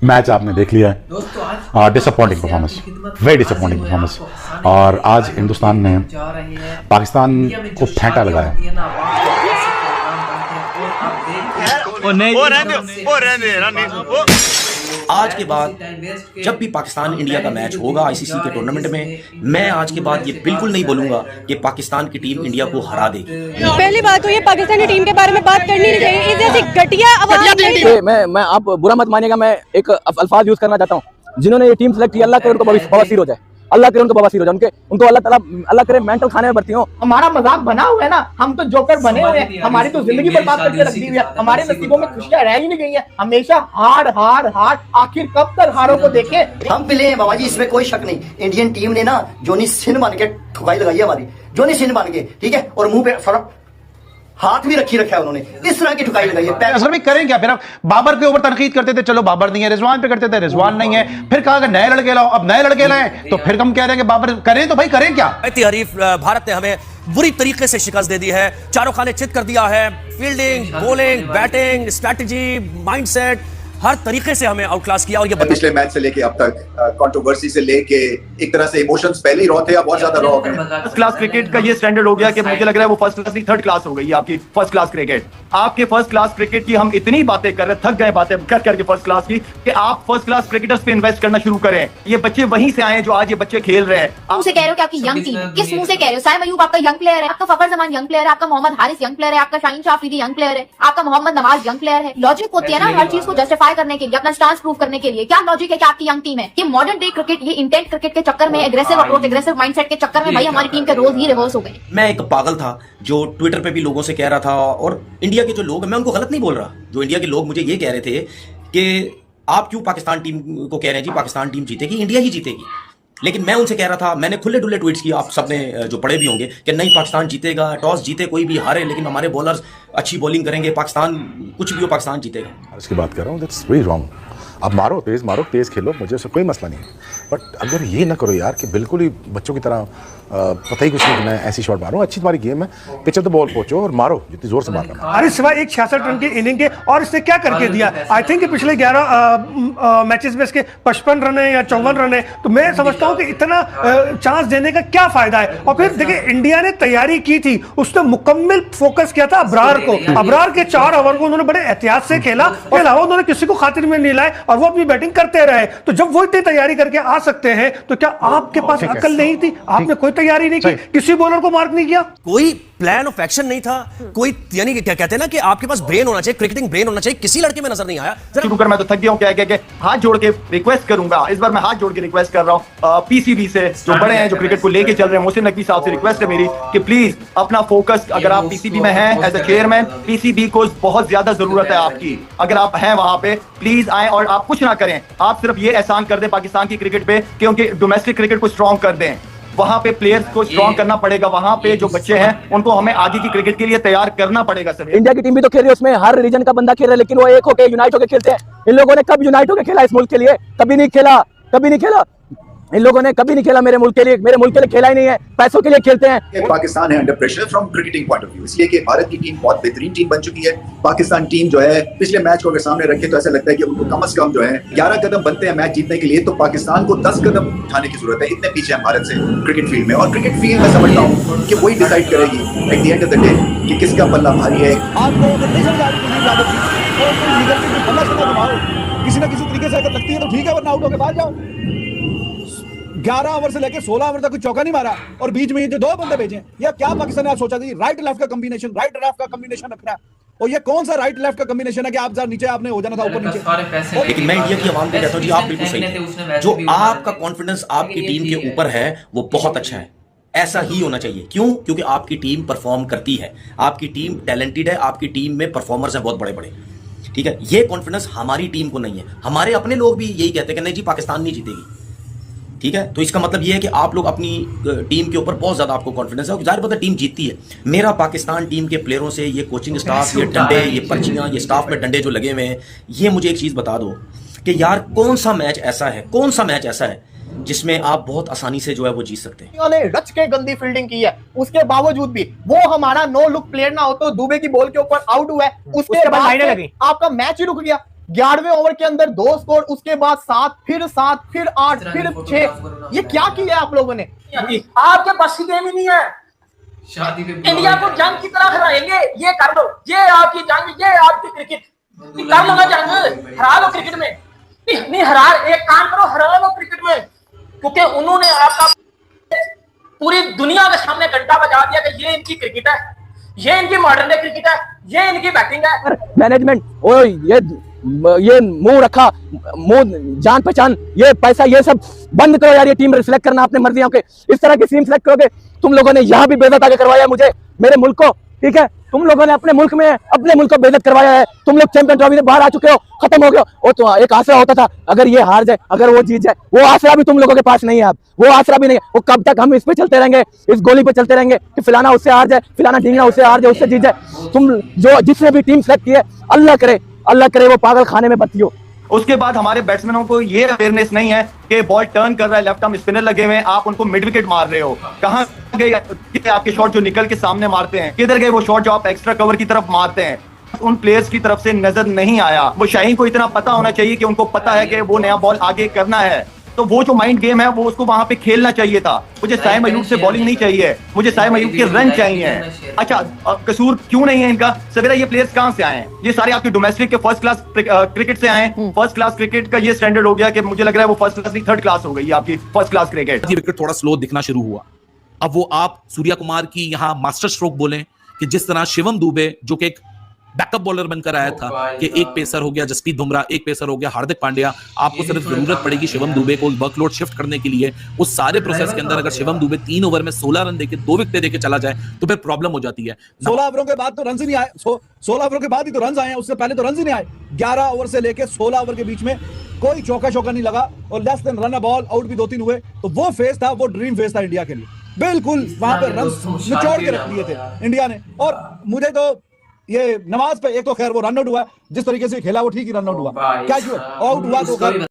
Match आपने देख लिया है, disappointing performance, very disappointing performance. और आज हिंदुस्तान ने पाकिस्तान को फेंटा लगाया। आज के बाद जब भी पाकिस्तान इंडिया का मैच होगा आईसीसी के टूर्नामेंट में, मैं आज के बाद ये बिल्कुल नहीं बोलूंगा कि पाकिस्तान की टीम इंडिया को हरा देगी। पहली बात तो ये पाकिस्तानी टीम के बारे में बात करनी नहीं चाहिए। इस जैसी घटिया आवाज मैं आप बुरा मत मानिएगा, मैं एक अल्फाज यूज करना चाहता हूँ। जिन्होंने ये टीम सेलेक्ट की, अल्लाह करे उनको बवासीर हो जाए, अल्लाह करे उनको बवासीर हो जाए, उनको अल्लाह करे मेंटल खाने में भर्ती हो। हमारा मजाक बना हुआ है ना, हम तो जोकर बने हुए हैं, हमारी तो जिंदगी बर्बाद करके रख दी हुई है। हमारे नसीबों में खुशियां रह ही नहीं गई है, हमेशा हार हार हार। आखिर कब तक हारों को देखे? हम पिले हैं बाबा जी, इसमें कोई शक नहीं। इंडियन टीम ने ना जोनी सिंह बन के ठुकाई लगाई है हमारी, जोनी सिंह बन के, ठीक है। और मुंह पे फर्क हाथ भी रखा है उन्होंने, इस तरह की ठुकाई लगाई है। असल में करें क्या? फिर आप बाबर के ऊपर तनकीद करते थे, चलो बाबर नहीं है, रिजवान पे करते थे, रिजवान नहीं है। फिर कहा कि नए लड़के लाओ, अब नए लड़के लाए तो फिर हम कह रहे हैं कि बाबर करें, तो भाई करें क्या? हरीफ भारत ने हमें बुरी तरीके से शिकस्त दे दी है, चारों खाने चित कर दिया है। Fielding, bowling, batting, strategy, mindset, हर तरीके से हमें आउटक्लास किया। और ये पिछले मैच से लेके अब तक कंट्रोवर्सी से लेके एक तरह से इमोशंस पहले ही रॉ थे, अब बहुत ज्यादा रॉ हो गए। फर्स्ट क्लास क्रिकेट का ये स्टैंडर्ड हो गया कि मुझे लग रहा है वो फर्स्ट क्लास नहीं, थर्ड क्लास हो गई है आपकी फर्स्ट क्लास क्रिकेट। आपके फर्स्ट क्लास क्रिकेट की हम इतनी बातें कर रहे, थक गए बातें कर करके फर्स्ट क्लास की, कि आप फर्स्ट क्लास क्रिकेटर्स पे इन्वेस्ट करना शुरू करें। ये बच्चे वहीं से आए जो आज ये बच्चे खेल रहे हैं। आप मुझसे कह रहे हो कि आपकी यंग टीम, किस मुंह से कह रहे हो? साइम अयूब आपका यंग प्लेयर है, आपका फखर जमान यंग प्लेयर है, आपका मोहम्मद हारिस यंग प्लेयर है, आपका शाहीन शाह अफरीदी यंग प्लेयर है, आपका मोहम्मद नवाज यंग प्लेयर है। लॉजिक होती है ना हर चीज को जस्टिफाई करने के लिए, अपना स्टांस प्रूव करने के लिए। क्या लॉजिक है कि आपकी यंग टीम है? कि मॉडर्न डे क्रिकेट, ये इंटेंट क्रिकेट के चक्कर में, एग्रेसिव अप्रोच, एग्रेसिव माइंडसेट के चक्कर में भाई हमारी टीम के रोज ही रिवर्स हो गए। मैं एक पागल था जो ट्विटर पे भी लोगों से कह रहा था, और इंडिया के जो लोग, मैं उनको गलत नहीं बोल रहा, जो इंडिया के लोग मुझे ये कह रहे थे कि आप क्यों पाकिस्तान टीम को कह रहे हैं जी पाकिस्तान टीम जीतेगी, इंडिया ही जीतेगी। लेकिन मैं उनसे कह रहा था, मैंने खुले डुले ट्वीट्स किए, आप सबने जो पढ़े भी होंगे, कि नहीं पाकिस्तान जीतेगा, टॉस जीते कोई भी हारे, लेकिन हमारे बॉलर्स अच्छी बॉलिंग करेंगे, पाकिस्तान कुछ भी हो पाकिस्तान जीतेगा। इसकी बात कर रहा हूँ, दैट्स वेरी रॉन्ग। आप मारो तेज खेलो, मुझे उससे कोई मसला नहीं है, बट अगर ये ना करो यार कि बिल्कुल ही बच्चों की तरह पता ही कुछ नहीं कि मैं ऐसी शॉट मारूं। अच्छी तुम्हारी गेम है, पिच ऑफ द बॉल पहुंचो और मारो जितनी जोर से मारना। अरे सिवाय एक 66 रन के इनिंग के, और इसने क्या करके दिया? आई थिंक पिछले 11 मैचेस में इसके 55 रन है या 54 रन है, तो मैं समझता हूं कि इतना चांस देने का क्या फायदा है। और फिर देखिए इंडिया ने तैयारी की थी, उसने मुकम्मल फोकस किया था अबरार को। अबरार के 4 ओवर को उन्होंने बड़े एहतियात से खेला, और अलावा उन्होंने किसी को खातिर में नहीं लाए, और वो अपनी बैटिंग करते रहे। तो जब वो इतनी तैयारी करके आ सकते हैं, तो क्या आपके पास अकल नहीं थी? आपने कोई तैयारी नहीं की, किसी बॉलर को मार्क नहीं किया, कोई प्लान ऑफ एक्शन नहीं था, कोई, यानी क्या कहते हैं ना कि आपके पास ब्रेन होना चाहिए, क्रिकेटिंग ब्रेन होना चाहिए, किसी लड़के में नजर नहीं आया। शुरू कर, मैं तो थक गया हूं, क्या हाथ जोड़ के रिक्वेस्ट करूंगा, इस बार मैं हाथ जोड़ के रिक्वेस्ट कर रहा हूं पीसीबी से, जो बड़े हैं, जो क्रिकेट को लेके चल रहे हैं, मोहसिन नकवी साहब से रिक्वेस्ट है मेरी कि प्लीज अपना फोकस, अगर आप पीसीबी में हैं एज अ चेयरमैन, पीसीबी को बहुत ज्यादा जरूरत है आपकी, अगर आप हैं वहां पे प्लीज आए, और आप कुछ ना करें, आप सिर्फ ये एहसान कर दें पाकिस्तान की क्रिकेट पे कि उनके डोमेस्टिक क्रिकेट को स्ट्रॉन्ग कर दें। वहां पे प्लेयर्स को स्ट्रॉन्ग करना पड़ेगा, वहां पे जो बच्चे हैं उनको हमें आगे की क्रिकेट के लिए तैयार करना पड़ेगा। सर इंडिया की टीम भी तो खेल रही है, उसमें हर रीजन का बंदा खेल रहा है, लेकिन वो एक होकर यूनाइट होकर खेलते हैं। इन लोगों ने कब यूनाइट होकर खेला इस मुल्क के लिए? कभी नहीं खेला। इन लोगों ने कभी नहीं खेला मेरे मुल्क के लिए खेला ही नहीं है, पैसों के लिए खेलते हैं। पाकिस्तान है under pressure from cricketing point of view, इसलिए कि भारत की टीम बहुत बेहतरीन टीम बन चुकी है। पाकिस्तान टीम जो है पिछले मैच को अगर सामने रखे तो ऐसा लगता है कि उनको कम से कम जो है 11 कदम बनते हैं मैच जीतने के लिए, तो पाकिस्तान को 10 कदम उठाने की जरूरत है। इतने पीछे है भारत से क्रिकेट फील्ड में, और क्रिकेट फील्ड में समझता हूँ कि वही डिसाइड करेगी at the end of the day कि किसका पल्ला भारी है। किसी ना किसी तरीके से अगर लगती है तो ठीक है, वरना आउट होकर बाहर जाओ। 11 ओवर से लेकर 16 ओवर तक कोई चौका नहीं मारा, और बीच में ये जो 2 बंदे भेजे, ये क्या पाकिस्तान ने आप सोचा था? राइट लेफ्ट का कॉम्बिनेशन रखना है, और ये कौन सा राइट लेफ्ट का कॉम्बिनेशन है कि आप नीचे आपने हो जाना था ऊपर नीचे। लेकिन मैं इंडिया की आवाम को कहता हूं जी, आप बिल्कुल सही हैं। जो आपका कॉन्फिडेंस आपकी टीम के ऊपर है वो बहुत अच्छा है, ऐसा ही होना चाहिए। क्यों? क्योंकि आपकी टीम परफॉर्म करती है, आपकी टीम टैलेंटेड है, आपकी टीम में परफॉर्मर्स हैं बहुत बड़े बड़े, ठीक है। ये कॉन्फिडेंस हमारी टीम को नहीं है। हमारे अपने लोग भी यही कहते हैं कि नहीं जी पाकिस्तान नहीं जीतेगी, ठीक है। तो इसका मतलब ये है कि आप लोग अपनी टीम के ऊपर बहुत ज्यादा आपको कॉन्फिडेंस है, जाहिर बात है टीम जीतती है। मेरा पाकिस्तान टीम के प्लेयरों से ये कोचिंग स्टाफ, ये डंडे, ये पर्चियां, ये स्टाफ में डंडे जो लगे हुए हैं, ये मुझे एक चीज बता दो कि यार कौन सा मैच ऐसा है जिसमें आप बहुत आसानी से जो है वो जीत सकते हैं। उन्होंने रच के गंदी फील्डिंग की है, उसके बावजूद भी वो हमारा नो लुक प्लेयर ना हो तो दुबे की बॉल के ऊपर आउट हुआ है, उसके बाद आपका मैच ही रुक गया। 11वें ओवर के अंदर 2 स्कोर, उसके बाद 7, फिर 7, फिर 8, फिर 6। ये क्या किया आप लोगों ने? आपके पास की गेम ही नहीं है। इंडिया को जंग की तरह हराएंगे, ये कर लो, ये आपकी जंग, ये आपकी क्रिकेट, कर लो ना जंग, हरा लो क्रिकेट में। नहीं हरा, एक काम करो, हरा लो क्रिकेट में, क्योंकि उन्होंने आपका पूरी दुनिया के सामने घंटा बजा दिया कि ये इनकी क्रिकेट है, ये इनकी मॉडर्न डे क्रिकेट है, ये इनकी बैटिंग है। मैनेजमेंट ओ ये मुंह रखा, मुंह जान पहचान, ये पैसा, ये सब बंद करो यार। ये टीम सिलेक्ट करना अपने मर्जियों के, इस तरह की टीम सिलेक्ट करोगे। तुम लोगों ने यहाँ भी बेइज्जत आके करवाया मुझे, मेरे मुल्क को, ठीक है। तुम लोगों ने अपने मुल्क में अपने मुल्क को बेइज्जत करवाया है। तुम लोग चैंपियन ट्रॉफी से बाहर आ चुके हो, खत्म हो गए हो। और तो एक आसरा होता था, अगर ये हार जाए, अगर वो जीत जाए, वो आसरा भी तुम लोगों के पास नहीं है। अब वो आसरा भी नहीं है। वो कब तक हम इस पे चलते रहेंगे, इस गोली पे चलते रहेंगे कि फिलाना उससे हार जाए, फिलाना ढींगना उससे हार जाए, उससे जीत जाए। तुम जो जिसने भी टीम सेलेक्ट की है, अल्लाह करे वो पागल खाने में बत्ती हो। उसके बाद हमारे बैट्समैनों को ये अवेयरनेस नहीं है कि बॉल टर्न कर रहा है, लेफ्ट आर्म स्पिनर लगे हुए हैं, आप उनको मिड विकेट मार रहे हो। कहां गए आपके शॉट जो निकल के सामने मारते हैं? किधर गए वो शॉट जो आप एक्स्ट्रा कवर की तरफ मारते हैं? उन प्लेयर्स की तरफ से नजर नहीं आया। वो शाहीन को इतना पता होना चाहिए कि उनको पता है कि वो नया बॉल आगे करना है, तो वो जो माइंड गेम है वो उसको वहां पे खेलना चाहिए था। मुझे साइम अयूब से बॉलिंग नहीं चाहिए, मुझे साइम अयूब के रन चाहिए। अच्छा, कसूर क्यों नहीं है इनका? सवेरा ये प्लेयर्स कहां से आए हैं? ये सारे आपके डोमेस्टिक के फर्स्ट क्लास क्रिकेट से आए हैं। फर्स्ट क्लास क्रिकेट का ये स्टैंडर्ड हो गया कि मुझे लग रहा है वो फर्स्ट क्लास नहीं, थर्ड क्लास हो गई आपकी फर्स्ट क्लास क्रिकेट। विकेट थोड़ा स्लो दिखना शुरू हुआ। अब वो आप सूर्या कुमार की यहाँ मास्टर स्ट्रोक बोलें कि जिस तरह शिवम दुबे जो कि एक बैकअप बॉलर बनकर आया था कि एक पेसर हो गया जसप्रीत बुमराह, एक पेसर हो गया हार्दिक पांड्या, आपको सिर्फ जरूरत पड़ेगी शिवम दुबे को वर्कलोड शिफ्ट करने के लिए। उस सारे प्रोसेस के अंदर अगर शिवम दुबे 3 ओवर में 16 रन देके 2 विकेटें देके चला जाए तो फिर प्रॉब्लम हो जाती है। 16 ओवरों के बाद तो रन ही नहीं आए, 16 ओवरों के बाद ही तो रन आए हैं, उससे पहले तो रन ही नहीं आए। 11 ओवर से लेके 16 ओवर के बीच में कोई चौका नहीं लगा और less than run ball out भी 2-3 हुए। तो वो फेज था, वो ड्रीम फेज था इंडिया के लिए। बिल्कुल वहां पर रन निचोड़ के रख दिए थे इंडिया ने। और मुझे तो ये नमाज पे, एक तो खैर वो रन आउट हुआ, जिस तरीके से खेला वो ठीक ही रन आउट हुआ, कैजुअल आउट हुआ तो